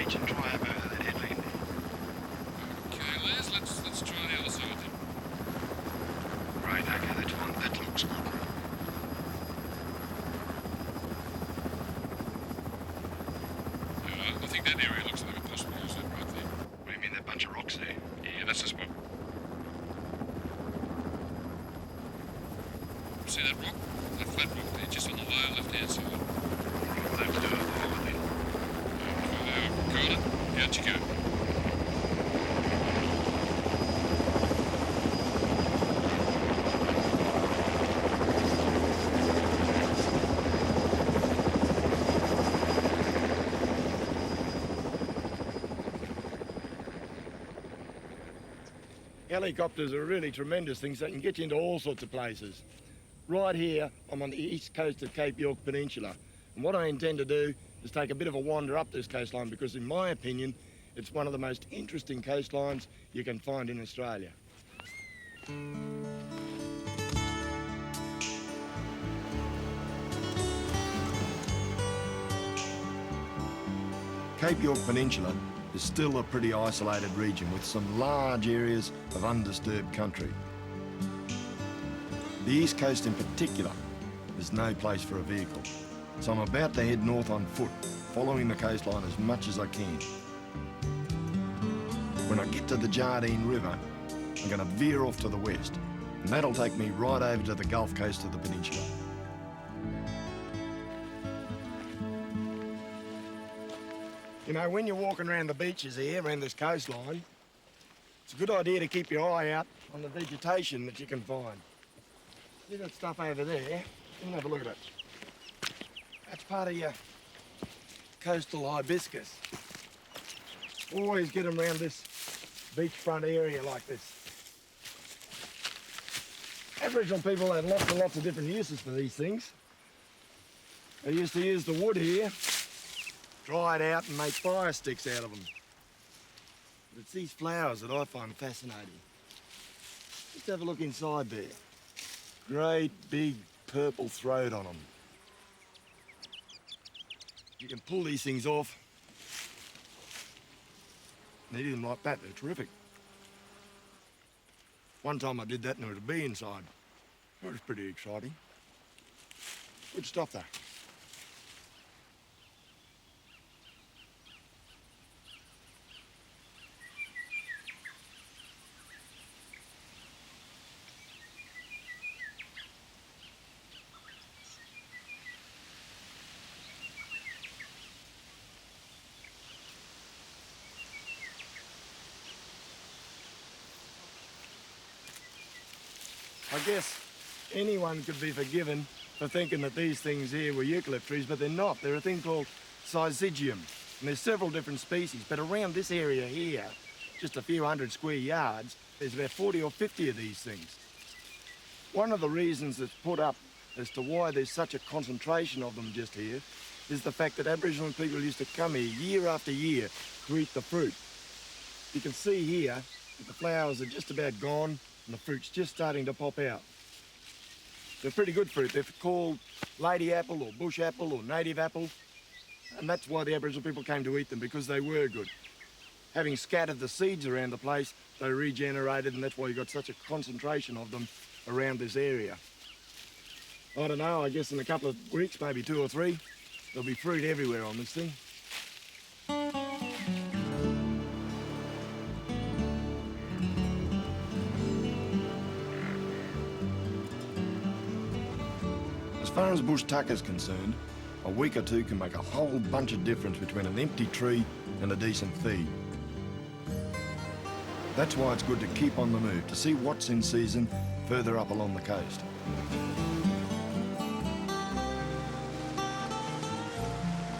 beach and try up over that headland. Okay, Les, let's try the other side then. Right, okay, that's one. That looks good. I think that area looks like a possible use that right there. What do you mean, that bunch of rocks there? Yeah, that's the spot. See that rock? That flat rock there, just on the lower left-hand side. Right, let's do it. Got it? Out you go. Helicopters are really tremendous things. They can get you into all sorts of places. Right here, I'm on the east coast of Cape York Peninsula. And what I intend to do is take a bit of a wander up this coastline because, in my opinion, it's one of the most interesting coastlines you can find in Australia. Cape York Peninsula is still a pretty isolated region with some large areas of undisturbed country. The east coast in particular is no place for a vehicle, so I'm about to head north on foot, following the coastline as much as I can. When I get to the Jardine River, I'm going to veer off to the west, and that'll take me right over to the Gulf Coast of the peninsula. You know, when you're walking around the beaches here, around this coastline, it's a good idea to keep your eye out on the vegetation that you can find. See that stuff over there? Come and have a look at it. That's part of your coastal hibiscus. Always get them around this beachfront area like this. Aboriginal people had lots and lots of different uses for these things. They used to use the wood here, dry it out and make fire sticks out of them. But it's these flowers that I find fascinating. Just have a look inside there. Great big purple throat on them. You can pull these things off. And eat them like that, they're terrific. One time I did that and there was a bee inside. It was pretty exciting. Good stuff though. I guess anyone could be forgiven for thinking that these things here were eucalypt trees, but they're not. They're a thing called syzygium, and there's several different species, but around this area here, just a few hundred square yards, there's about 40 or 50 of these things. One of the reasons that's put up as to why there's such a concentration of them just here is the fact that Aboriginal people used to come here year after year to eat the fruit. You can see here that the flowers are just about gone and the fruit's just starting to pop out. They're pretty good fruit. They're called lady apple or bush apple or native apple, and that's why the Aboriginal people came to eat them, because they were good. Having scattered the seeds around the place, they regenerated, and that's why you got such a concentration of them around this area. I don't know, I guess in a couple of weeks, maybe 2 or 3, there'll be fruit everywhere on this thing. As far as bush tuck is concerned, a week or 2 can make a whole bunch of difference between an empty tree and a decent feed. That's why it's good to keep on the move, to see what's in season further up along the coast.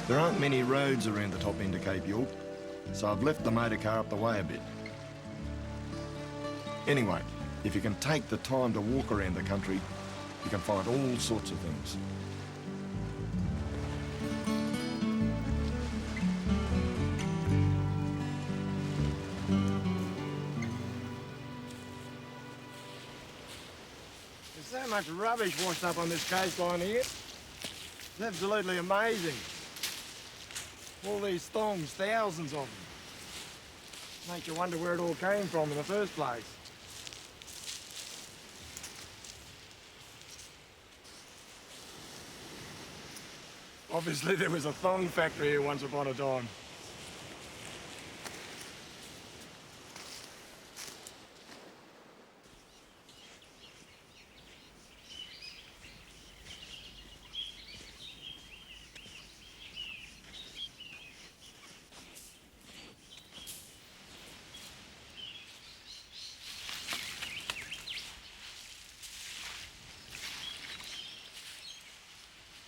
There aren't many roads around the top end of Cape York, so I've left the motor car up the way a bit. Anyway, if you can take the time to walk around the country, you can find all sorts of things. There's so much rubbish washed up on this coastline here. It's absolutely amazing. All these thongs, thousands of them. Make you wonder where it all came from in the first place. Obviously there was a thong factory here once upon a time.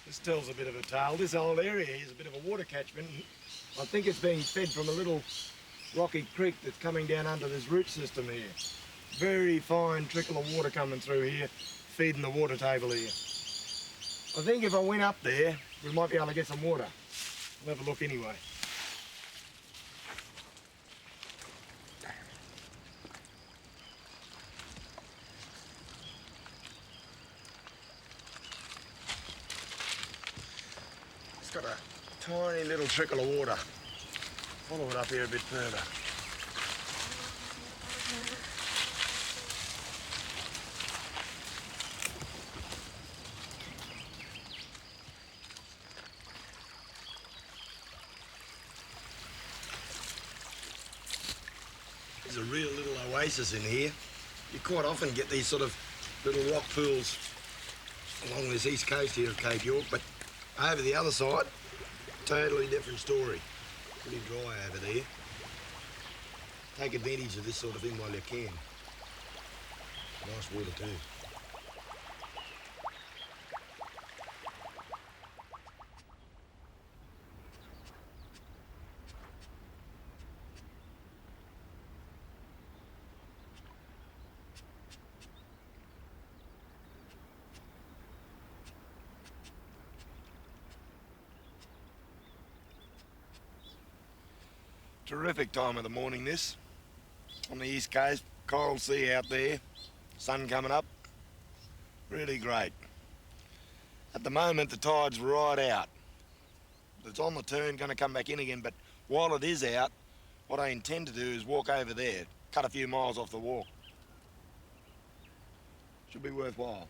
This tells a bit of a tale. This whole area here is a bit of a water catchment. I think it's being fed from a little rocky creek that's coming down under this root system here. Very fine trickle of water coming through here, feeding the water table here. I think if I went up there, we might be able to get some water. I'll have a look anyway. It's got a tiny little trickle of water. Follow it up here a bit further. There's a real little oasis in here. You quite often get these sort of little rock pools along this east coast here of Cape York, but over the other side, totally different story. Pretty dry over there. Take advantage of this sort of thing while you can. Nice water too. Terrific time of the morning this. On the east coast, coral sea out there, sun coming up. Really great. At the moment the tide's right out. It's on the turn, going to come back in again, but while it is out, what I intend to do is walk over there, cut a few miles off the walk. Should be worthwhile.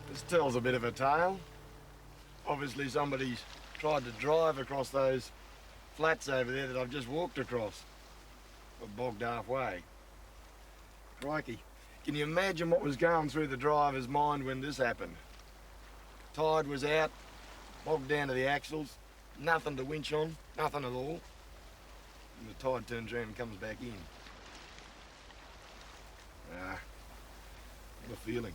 This tells a bit of a tale. Obviously somebody's tried to drive across those flats over there that I've just walked across. Got bogged halfway. Crikey. Can you imagine what was going through the driver's mind when this happened? Tide was out, bogged down to the axles, nothing to winch on, nothing at all. And the tide turns around and comes back in. What a feeling.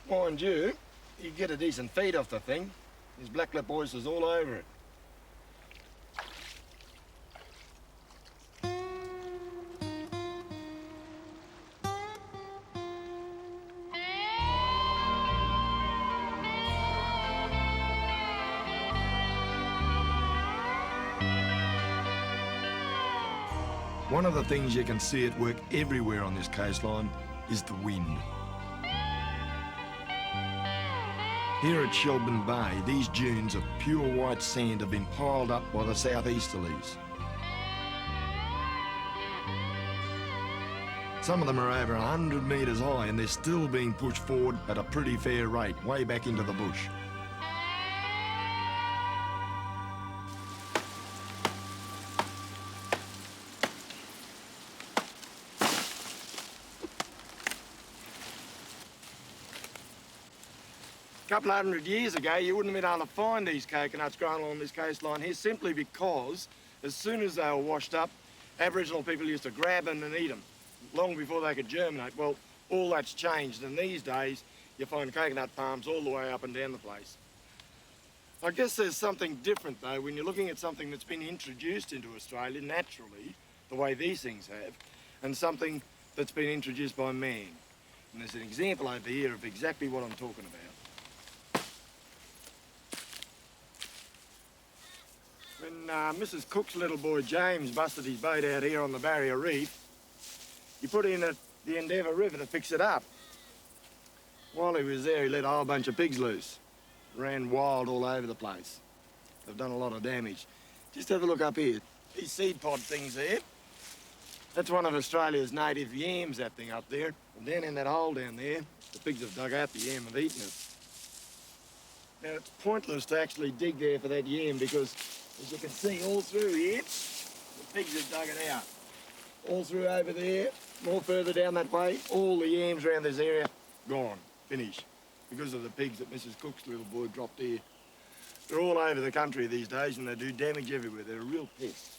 Mind you, you get a decent feed off the thing. There's blacklip oysters all over it. One of the things you can see at work everywhere on this coastline is the wind. Here at Shelburne Bay, these dunes of pure white sand have been piled up by the southeasterlies. Some of them are over 100 metres high and they're still being pushed forward at a pretty fair rate, way back into the bush. A couple of 100 years ago, you wouldn't have been able to find these coconuts growing along this coastline here simply because as soon as they were washed up, Aboriginal people used to grab them and eat them, long before they could germinate. Well, all that's changed, and these days you find coconut palms all the way up and down the place. I guess there's something different, though, when you're looking at something that's been introduced into Australia naturally, the way these things have, and something that's been introduced by man. And there's an example over here of exactly what I'm talking about. When Mrs. Cook's little boy James busted his boat out here on the Barrier Reef, he put in at the Endeavour River to fix it up. While he was there, he let a whole bunch of pigs loose. Ran wild all over the place. They've done a lot of damage. Just have a look up here. These seed pod things there. That's one of Australia's native yams, that thing up there. And down in that hole down there, the pigs have dug out the yam and eaten it. Now, it's pointless to actually dig there for that yam because, as you can see all through here, the pigs have dug it out. All through over there, more further down that way, all the yams around this area, gone, finished. Because of the pigs that Mrs. Cook's little boy dropped here. They're all over the country these days and they do damage everywhere. They're a real pest.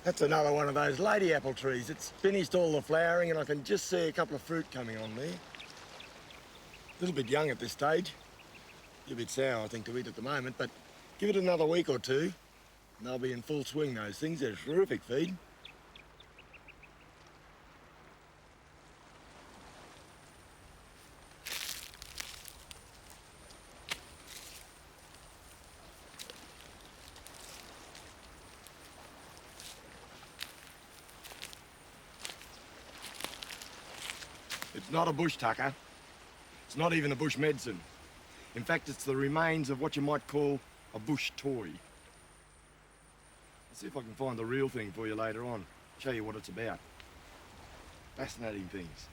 That's another one of those lady apple trees. It's finished all the flowering and I can just see a couple of fruit coming on there. A little bit young at this stage. A bit sour, I think, to eat at the moment, but give it another week or two and they'll be in full swing, those things. They're a terrific feed. It's not a bush tucker. It's not even a bush medicine. In fact, it's the remains of what you might call a bush toy. Let's see if I can find the real thing for you later on. Show you what it's about. Fascinating things.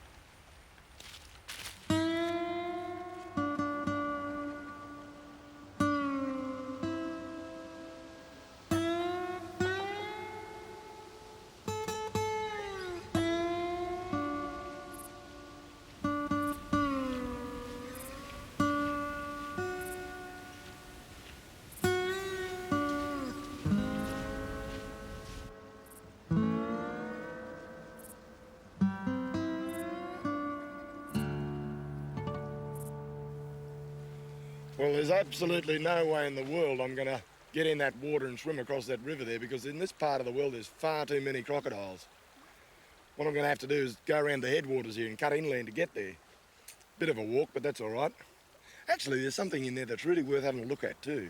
Well, there's absolutely no way in the world I'm going to get in that water and swim across that river there because in this part of the world there's far too many crocodiles. What I'm going to have to do is go around the headwaters here and cut inland to get there. Bit of a walk, but that's all right. Actually, there's something in there that's really worth having a look at too.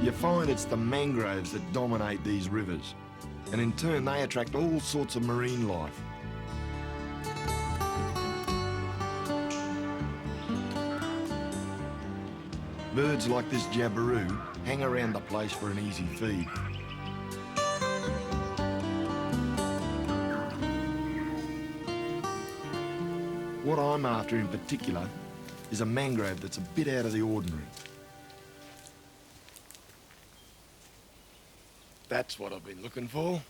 You find it's the mangroves that dominate these rivers, and in turn they attract all sorts of marine life. Birds like this jabiru hang around the place for an easy feed. What I'm after in particular is a mangrove that's a bit out of the ordinary. That's what I've been looking for.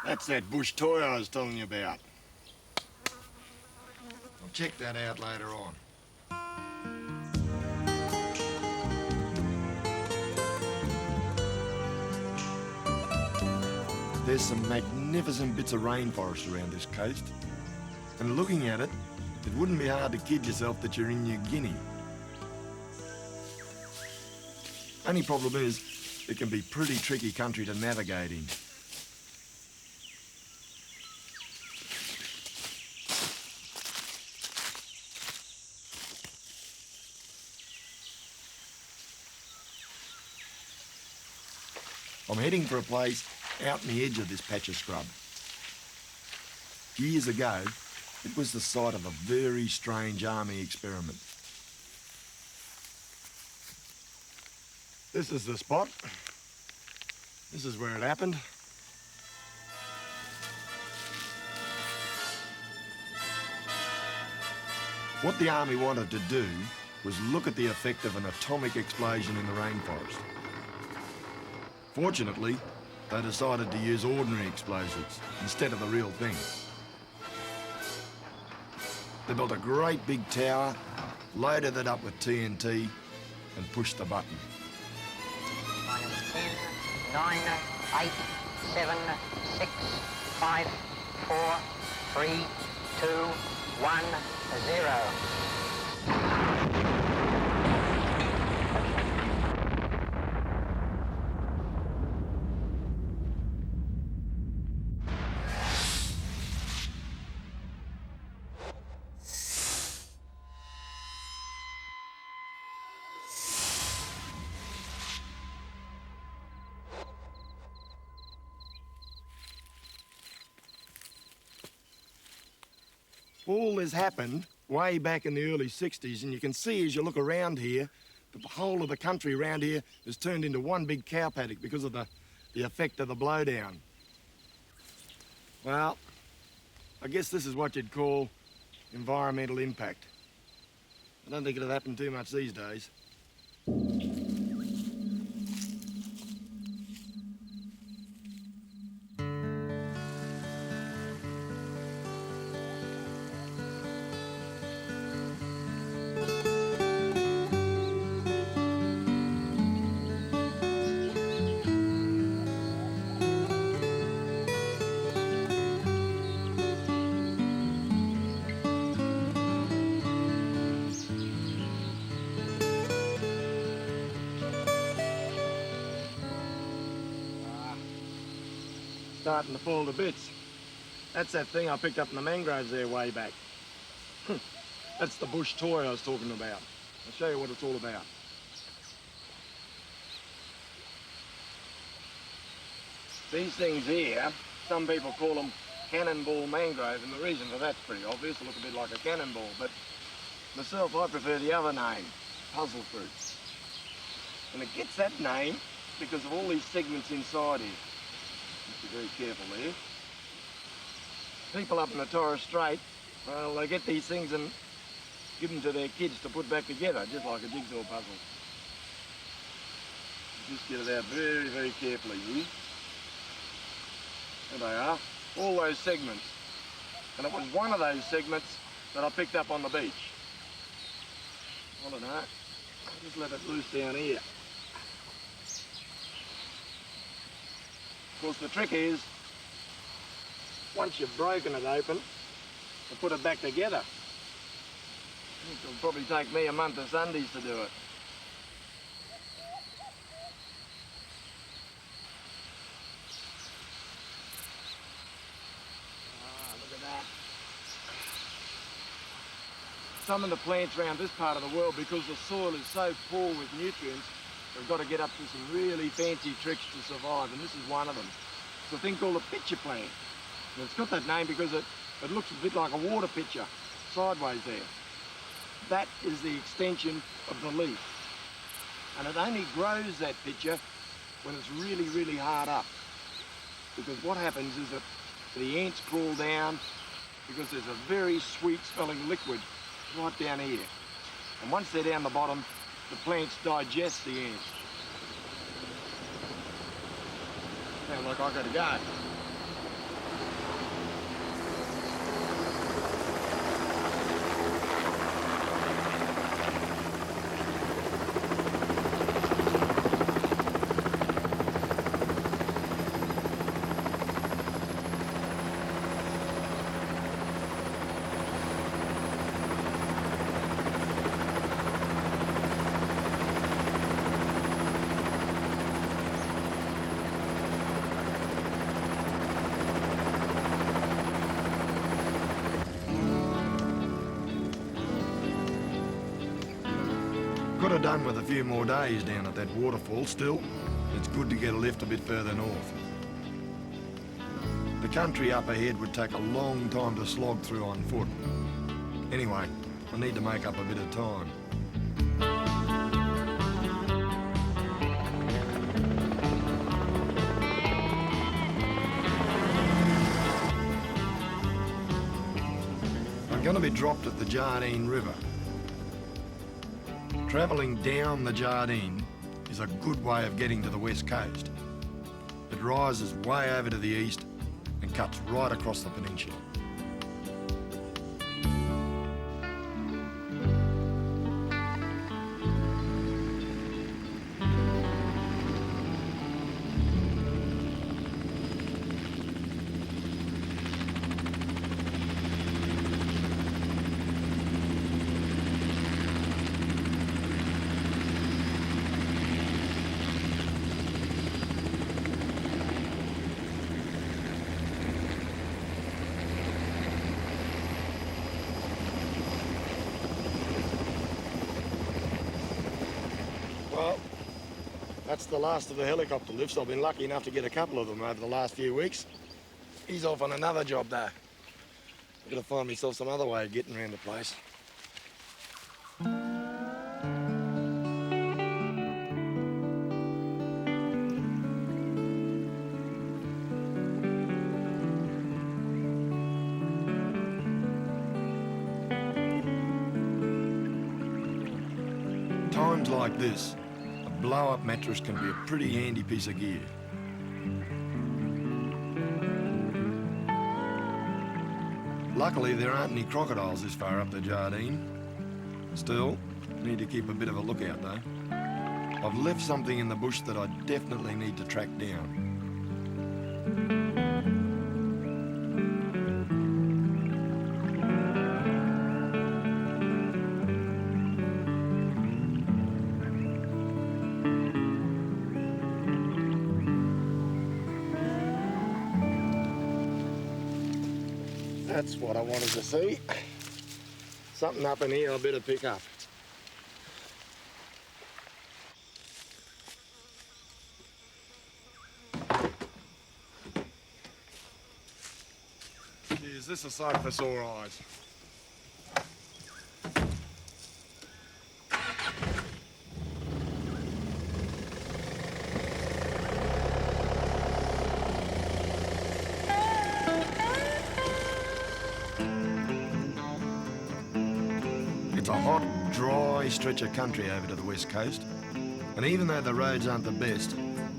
That's that bush toy I was telling you about. I'll check that out later on. There's some magnificent bits of rainforest around this coast. And looking at it, it wouldn't be hard to kid yourself that you're in New Guinea. Only problem is, it can be pretty tricky country to navigate in. I'm heading for a place out in the edge of this patch of scrub. Years ago, it was the site of a very strange army experiment. This is the spot. This is where it happened. What the army wanted to do was look at the effect of an atomic explosion in the rainforest. Fortunately, they decided to use ordinary explosives instead of the real thing. They built a great big tower, loaded it up with TNT, and pushed the button. 10, 9, 8, 7, 6, 5, 4, 3, 2, 1, 0. All this happened way back in the early 60s, and you can see as you look around here that the whole of the country around here has turned into one big cow paddock because of the effect of the blowdown. Well, I guess this is what you'd call environmental impact. I don't think it'll happen too much these days. Starting to fall to bits. That's that thing I picked up in the mangroves there way back. That's the bush toy I was talking about. I'll show you what it's all about. These things here, some people call them Cannonball Mangrove, and the reason for that's pretty obvious. They look a bit like a cannonball, but myself, I prefer the other name, puzzle fruit. And it gets that name because of all these segments inside here. Be very careful there. People up in the Torres Strait, well, they get these things and give them to their kids to put back together, just like a jigsaw puzzle. Just get it out very, very carefully here. There they are, all those segments. And it was one of those segments that I picked up on the beach. I don't know, I'll just let it loose down here. Of course, the trick is, once you've broken it open, to put it back together. It'll probably take me a month of Sundays to do it. Ah, look at that. Some of the plants around this part of the world, because the soil is so poor with nutrients, we've got to get up to some really fancy tricks to survive, and this is one of them. It's a thing called a pitcher plant. And it's got that name because it looks a bit like a water pitcher, sideways there. That is the extension of the leaf. And it only grows that pitcher when it's really, really hard up. Because what happens is that the ants crawl down because there's a very sweet smelling liquid right down here. And once they're down the bottom, the plants digest the ants. Sounds like I gotta go. Could have done with a few more days down at that waterfall still. It's good to get a lift a bit further north. The country up ahead would take a long time to slog through on foot. Anyway, I need to make up a bit of time. I'm going to be dropped at the Jardine River. Travelling down the Jardine is a good way of getting to the west coast. It rises way over to the east and cuts right across the peninsula. Well, that's the last of the helicopter lifts. I've been lucky enough to get a couple of them over the last few weeks. He's off on another job though. I've got to find myself some other way of getting around the place. Times like this, a blow-up mattress can be a pretty handy piece of gear. Luckily, there aren't any crocodiles this far up the Jardine. Still, need to keep a bit of a lookout though. I've left something in the bush that I definitely need to track down. That's what I wanted to see. Something up in here I better pick up. Gee, is this a sight for sore eyes? It's a hot, dry stretch of country over to the west coast. And even though the roads aren't the best,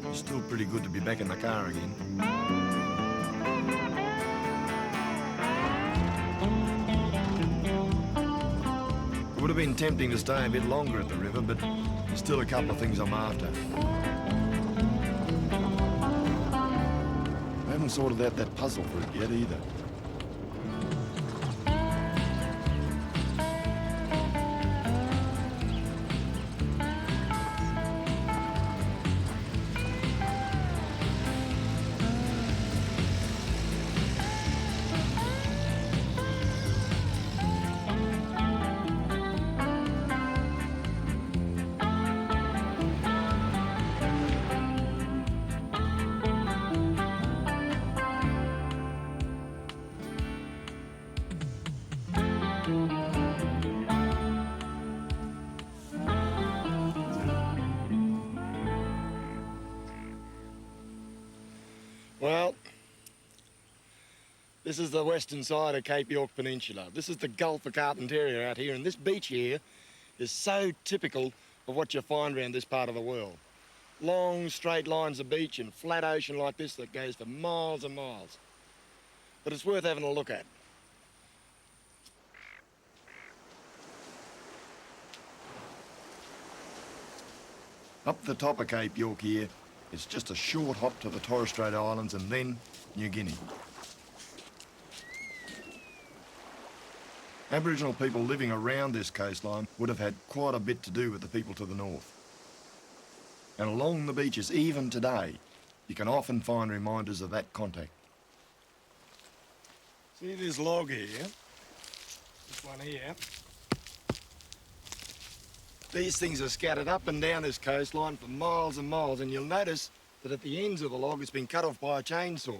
it's still pretty good to be back in the car again. It would have been tempting to stay a bit longer at the river, but there's still a couple of things I'm after. I haven't sorted out that puzzle fruit yet either. Well, this is the western side of Cape York Peninsula. This is the Gulf of Carpentaria out here, and this beach here is so typical of what you find around this part of the world. Long, straight lines of beach and flat ocean like this that goes for miles and miles. But it's worth having a look at. Up the top of Cape York here, it's just a short hop to the Torres Strait Islands and then New Guinea. Aboriginal people living around this coastline would have had quite a bit to do with the people to the north. And along the beaches, even today, you can often find reminders of that contact. See this log here? This one here. These things are scattered up and down this coastline for miles and miles, and you'll notice that at the ends of the log it's been cut off by a chainsaw.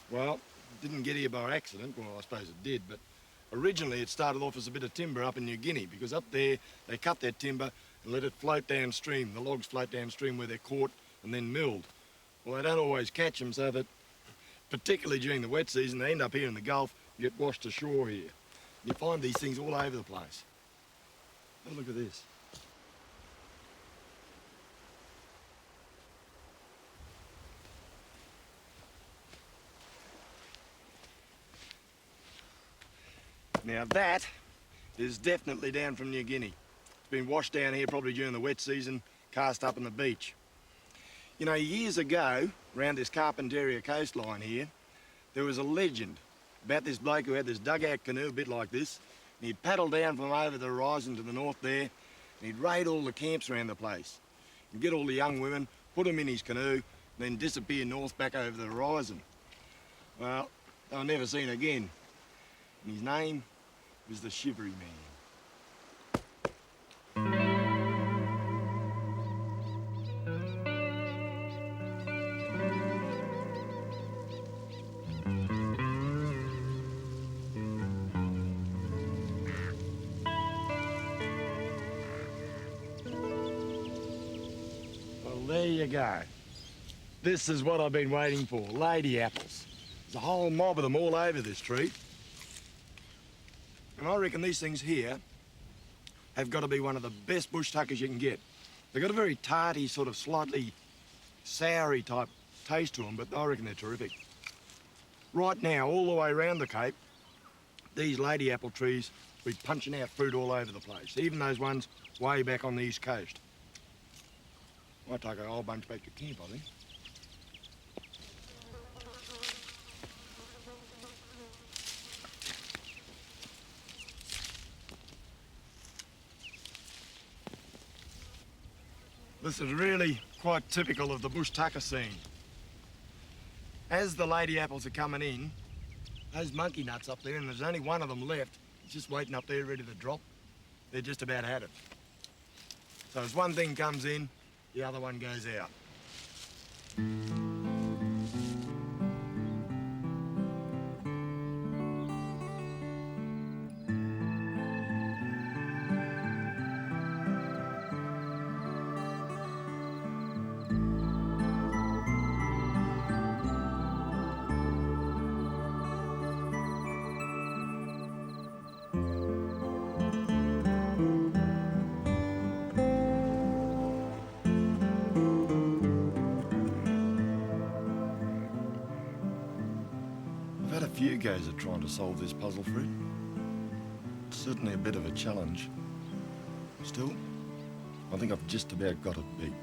Well, it didn't get here by accident. Well, I suppose it did, but originally it started off as a bit of timber up in New Guinea, because up there they cut that timber and let it float downstream. The logs float downstream where they're caught and then milled. Well, they don't always catch them, so that, particularly during the wet season, they end up here in the Gulf and get washed ashore here. You find these things all over the place. Have a look at this. Now that is definitely down from New Guinea. It's been washed down here probably during the wet season, cast up on the beach. You know, years ago, around this Carpentaria coastline here, there was a legend about this bloke who had this dugout canoe a bit like this, and he'd paddle down from over the horizon to the north there, and he'd raid all the camps around the place. He'd get all the young women, put them in his canoe, and then disappear north back over the horizon. Well, they were never seen again. And his name was the Shivery Man. Well, there you go. This is what I've been waiting for, lady apples. There's a whole mob of them all over this tree. And I reckon these things here have got to be one of the best bush tuckers you can get. They've got a very tarty, sort of slightly soury type taste to them, but I reckon they're terrific. Right now, all the way around the Cape, these lady apple trees will be punching out fruit all over the place, even those ones way back on the east coast. Might take a whole bunch back to camp, I think. This is really quite typical of the bush tucker scene. As the lady apples are coming in, those monkey nuts up there, and there's only one of them left, it's just waiting up there ready to drop. They're just about had it. So as one thing comes in, the other one goes out. I've had a few goes at trying to solve this puzzle, Fred. It's certainly a bit of a challenge. Still, I think I've just about got it beat.